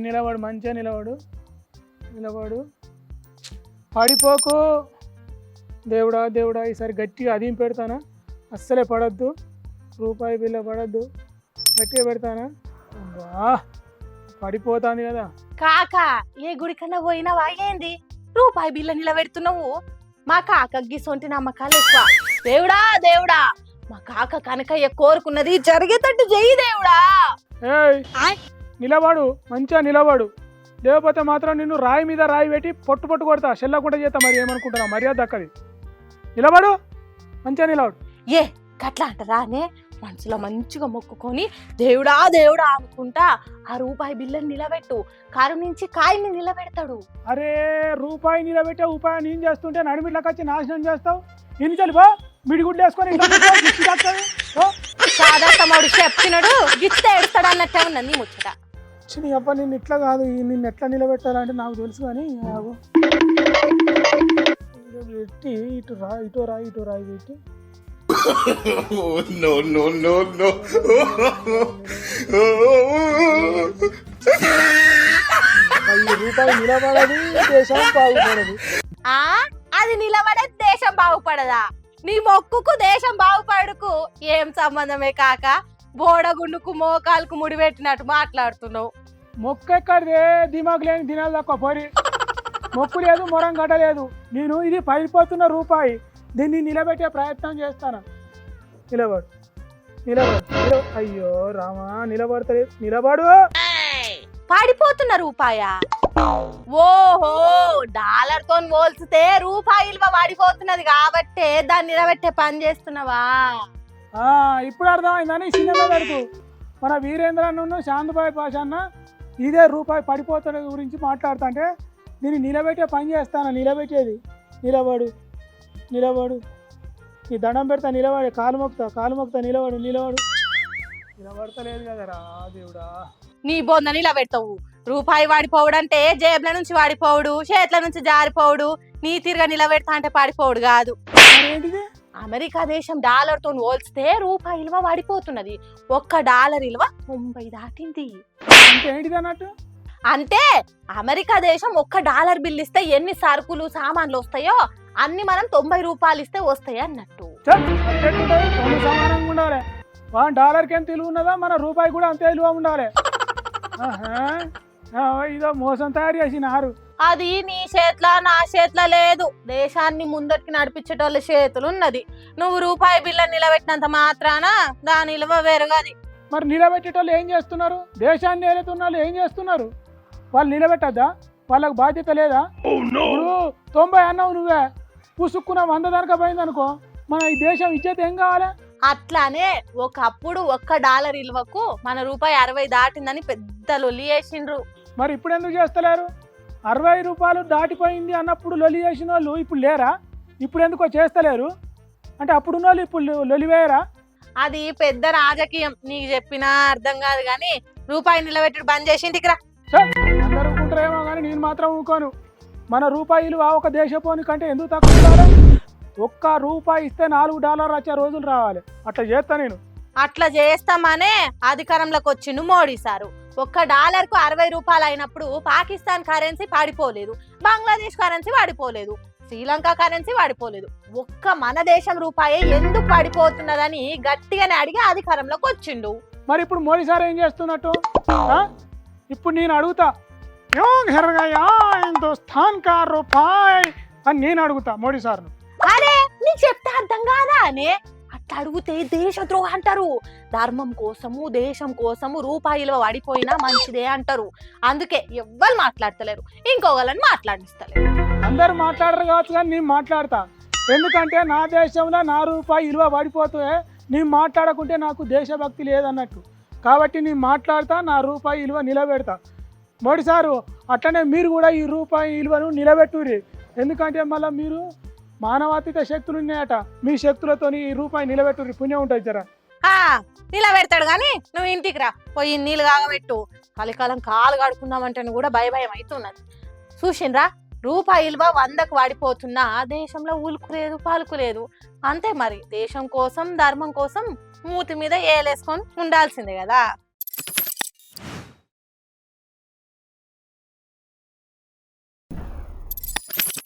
నిలబడు, మంచిగా నిలబడు. పడిపోకు. దేవుడా దేవుడా, ఈసారి గట్టిగా అదీం పెడతానా, అస్సలే పడద్దు. రూపాయి బిల్ల పడద్దు, గట్టిగా పెడతానా. పడిపోతాంది కదా. కాకా ఏ గుడికన్నా పోయినావా ఏంది? రూపాయి బిల్ల నిలబెడుతున్నావు. మా కాకకి సొంటి నమ్మకాలు ఎక్కువ. దేవుడా దేవుడా, మా కాక కనకయ్య కోరుకున్నది జరిగేటట్టు చెయ్యి దేవుడా. నిలబడు, మంచిగా నిలబడు. లేకపోతే మాత్రం నిన్ను రాయి మీద రాయి పెట్టి పొట్టు కొడతా, చెల్లకుండా చేస్తా. మరి ఏమనుకుంటున్నావు? మర్యాద దక్కది. నిలబడు, మంచిగా నిలబడు. ఏ గట్లా అంటారా అనే మనసులో మంచిగా మొక్కుకొని దేవుడా దేవుడా అనుకుంటా ఆ రూపాయి బిల్లని నిలబెట్టు. కారు నుంచి కాయని నిలబెడతాడు. అరే రూపాయి నిలబెట్టే ఉపాయం నేను చేస్తుంటే నడిమిట్లకి వచ్చి నాశనం చేస్తావు. నేను చలిపో మిడిగుడ్లు వేసుకొని సాదా తమ్ముడు చెప్పినాడు గిస్తే ఎడతాడు అన్నట్టే ఉన్నది ముచ్చట. నీ అబ్బా నిన్ను ఇట్లా కాదు, నిన్ను ఎట్లా నిలబెట్టాలంటే నాకు తెలుసు. కానీ పెట్టి ఇటు రాయి పెట్టి రూపాయి నిలబడదు, దేశం బాగుపడదు. అది నిలబడే దేశం బాగుపడదా? నీ మొక్కుకు దేశం బాగుపడకు ఏం సంబంధమే కాక బోడగుండుకు మోకాలకు ముడిపెట్టినట్టు మాట్లాడుతున్నావు. మొక్కు ఎక్కడిదే, దిమాగ్ లేని దినాలు తక్కువ పోరి. మొక్కు లేదు, మొరం గడ్డలేదు. నేను ఇది పడిపోతున్న రూపాయి, దీన్ని నిలబెట్టే ప్రయత్నం చేస్తాను. నిలబడు. అయ్యో రామా, నిలబడతలేదు. నిలబడు. పడిపోతున్న రూపాయా? ఓహో, డాలర్ తో పోల్చితే రూపాయి విలువ పడిపోతున్నది కాబట్టే దాన్ని నిలబెట్టే పని చేస్తున్నావా? ఇప్పుడు అర్థమైందని సినిమా పెడుతూ మన వీరేంద్రను శాంతిబాయి పాషాన్న ఇదే రూపాయి పడిపోతున్న గురించి మాట్లాడుతుంటే నేను నిలబెట్టే పని చేస్తాను. నిలబెట్టేది. నిలబడు. నీ దండం పెడతా, నిలబడి కాలు మొక్తా. నిలబడు. నిలబడతలేదు కదరా దేవుడా. నీ బొంద నిలబెడతావు. రూపాయి వాడిపోవుడంటే జేబుల నుంచి వాడిపోవుడు, చేతుల నుంచి జారిపోవుడు. నీ తిరగా నిలబెడతా అంటే పడిపోవుడు కాదు. ఏంటిది? అమెరికా దేశం డాలర్ తో పోల్చితే రూపాయి విలువ వాడిపోతున్నది. $1 విలువ 90 దాటింది. అంటే ఏంటిది అన్నట్టు? అంటే అమెరికా దేశం $1 బిల్ ఇస్తే ఎన్ని సరుకులు సామాన్లు వస్తాయో అన్ని మనం $90 ఇస్తే వస్తాయి అన్నట్టు. సమానంగా ఉండాలి. డాలర్కి ఎంత విలువ ఉన్నదా మన రూపాయి కూడా అంతే విలువ ఉండాలి. ఇదో మోసం తయారు చేసినారు. అది నీ చేతిలో నా చేతిలో లేదు. దేశాన్ని ముందటికి నడిపించేటోళ్ళ చేతులు ఉన్నది. నువ్వు రూపాయి బిల్ల నిలబెట్టినంత మాత్రాన దాని విలువ వేరుగాది. మరి నిలబెట్టేటోళ్ళు ఏం చేస్తున్నారు? దేశాన్ని ఏలుతున్న వాళ్ళు ఏం చేస్తున్నారు? వాళ్ళు నిలబెట్టద్దా? వాళ్ళకు బాధ్యత లేదా? ఇప్పుడు 90 అన్నావు నువ్వే, పుసుక్కున్న 100 దానిక పోయింది అనుకో, మన ఈ దేశం ఇచ్చేది ఏం కావాలి? అట్లానే ఒకప్పుడు $1 విలువకు మన రూపాయి 60 దాటిందని పెద్ద లొల్లి చేసిండ్రు. మరి ఇప్పుడు ఎందుకు చేస్తలేరు? 60 రూపాయలు దాటిపోయింది అన్నప్పుడు లొలి చేసిన వాళ్ళు ఇప్పుడు లేరా? ఇప్పుడు ఎందుకో చేస్తలేరు అంటే అప్పుడున్న వాళ్ళు ఇప్పుడు లొలివేయరా? అది పెద్ద రాజకీయం. నీకు చెప్పినా అర్థం కాదు. కానీ రూపాయి నిలబెట్టి బంద్ చేసి ఇంటికి రా. అందరూ ఊకుంటారేమో కానీ నేను మాత్రం ఊకోను. మన రూపాయలు ఒక దేశపోని కంటే ఎందుకు తక్కువ ఉండాలి? $1 ఇస్తే $4 వచ్చే రోజులు రావాలి. అట్లా చేస్తా నేను. అట్లా చేస్తామనే అధికారంలోకి వచ్చిండు మోడీ సారు. $1కు 60 రూపాయలు అయినప్పుడు పాకిస్తాన్ కరెన్సీ పడిపోలేదు, బంగ్లాదేశ్ కరెన్సీ పడిపోలేదు, శ్రీలంక కరెన్సీ పడిపోలేదు. ఒక్క మన దేశం రూపాయి ఎందుకు పడిపోతున్నదని గట్టిగానే అడిగి అధికారంలోకి వచ్చిండు. మరి ఇప్పుడు మోడీ సార్ ఏం చేస్తున్నట్టు? ఇప్పుడు నేను అడుగుతా, హిందుస్థాన్ కా రూపాయి అని నేను అడుగుతా మోడీ సార్ను. అరే నీకు చెప్తే అర్థం కాదా అనే? అట్లా అడిగితే దేశద్రోహం అంటారు. ధర్మం కోసము దేశం కోసము రూపాయి విలువ పడిపోయినా మంచిదే అంటారు. అందుకే ఎవ్వరు మాట్లాడతలేరు, ఇంకొకళ్ళని మాట్లాడిస్తలేరు. అందరు మాట్లాడరు కావచ్చు కానీ నేను మాట్లాడతా. ఎందుకంటే నా దేశంలో నా రూపాయి విలువ పడిపోతే నేను మాట్లాడకుంటే నాకు దేశభక్తి లేదన్నట్టు. కాబట్టి నేను మాట్లాడతా, నా రూపాయి విలువ నిలబెడతా. మోడీ సారు అట్లనే మీరు కూడా ఈ రూపాయి విలువను నిలబెట్టుర్రి. ఎందుకంటే మళ్ళీ మీరు మానవాతీత శక్తులు ఉన్నాయట, మీ శక్తులతో ఈ రూపాయి నిలబెట్టుర్రి, పుణ్యం ఉంటుంది జరా. నిలబెడతాడు కానీ నువ్వు ఇంటికి రా, పోయి నీళ్ళు కాగబెట్టు. కలికాలం కాలు కడుకుందామంటే కూడా భయం అవుతున్నది. చూసిండ్రా, రూపాయి విలువ 100కు వాడిపోతున్నా దేశంలో ఉలుకులేదు పాలుకులేదు. అంతే మరి, దేశం కోసం ధర్మం కోసం మూతి మీద ఏలేసుకొని ఉండాల్సిందే కదా.